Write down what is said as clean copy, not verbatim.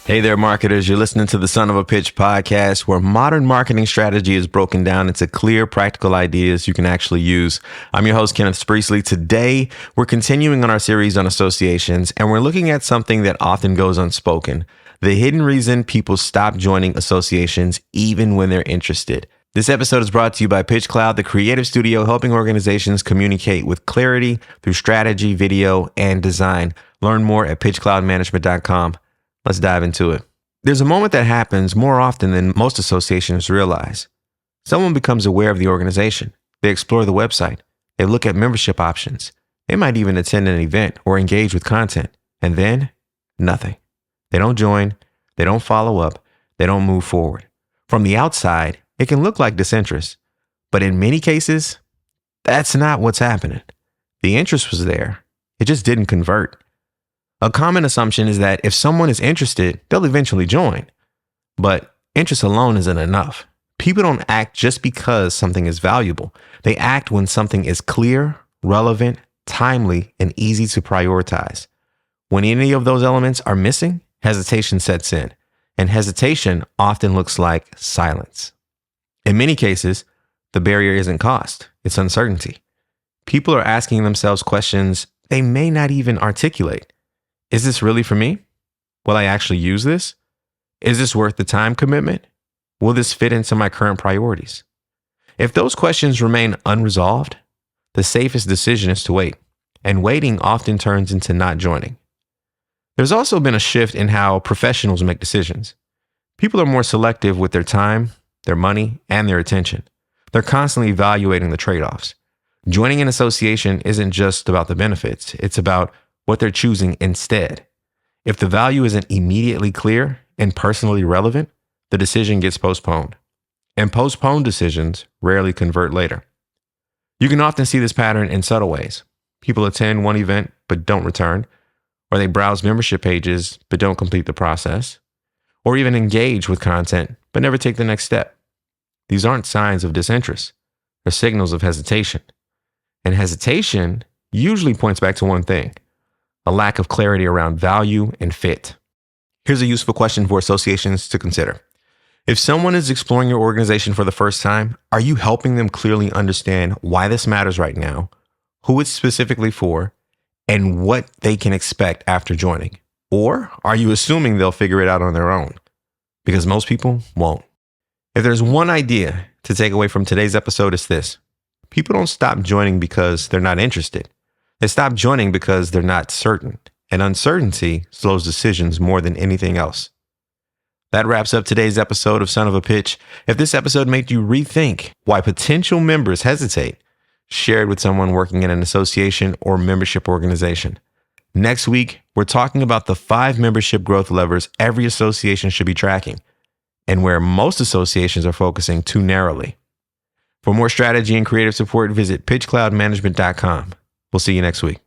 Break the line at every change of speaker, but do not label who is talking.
Hey there, marketers. You're listening to the Son of a Pitch podcast, where modern marketing strategy is broken down into clear, practical ideas you can actually use. I'm your host, Kenneth Spreesley. Today, we're continuing on our series on associations, and we're looking at something that often goes unspoken: the hidden reason people stop joining associations even when they're interested. This episode is brought to you by Pitch Cloud, the creative studio helping organizations communicate with clarity through strategy, video, and design. Learn more at pitchcloudmanagement.com. Let's dive into it. There's a moment that happens more often than most associations realize. Someone becomes aware of the organization. They explore the website. They look at membership options. They might even attend an event or engage with content. And then, nothing. They don't join. They don't follow up. They don't move forward. From the outside, it can look like disinterest. But in many cases, that's not what's happening. The interest was there. It just didn't convert. A common assumption is that if someone is interested, they'll eventually join. But interest alone isn't enough. People don't act just because something is valuable. They act when something is clear, relevant, timely, and easy to prioritize. When any of those elements are missing, hesitation sets in. And hesitation often looks like silence. In many cases, the barrier isn't cost, it's uncertainty. People are asking themselves questions they may not even articulate. Is this really for me? Will I actually use this? Is this worth the time commitment? Will this fit into my current priorities? If those questions remain unresolved, the safest decision is to wait, and waiting often turns into not joining. There's also been a shift in how professionals make decisions. People are more selective with their time, their money, and their attention. They're constantly evaluating the trade-offs. Joining an association isn't just about the benefits, it's about what they're choosing instead. If the value isn't immediately clear and personally relevant, the decision gets postponed. And postponed decisions rarely convert later. You can often see this pattern in subtle ways. People attend one event but don't return, or they browse membership pages but don't complete the process, or even engage with content but never take the next step. These aren't signs of disinterest. They're signals of hesitation. And hesitation usually points back to one thing: a lack of clarity around value and fit. Here's a useful question for associations to consider. If someone is exploring your organization for the first time, are you helping them clearly understand why this matters right now, who it's specifically for, and what they can expect after joining? Or are you assuming they'll figure it out on their own? Because most people won't. If there's one idea to take away from today's episode, it's this: people don't stop joining because they're not interested. They stop joining because they're not certain, and uncertainty slows decisions more than anything else. That wraps up today's episode of Son of a Pitch. If this episode made you rethink why potential members hesitate, share it with someone working in an association or membership organization. Next week, we're talking about the 5 membership growth levers every association should be tracking, and where most associations are focusing too narrowly. For more strategy and creative support, visit pitchcloudmanagement.com. We'll see you next week.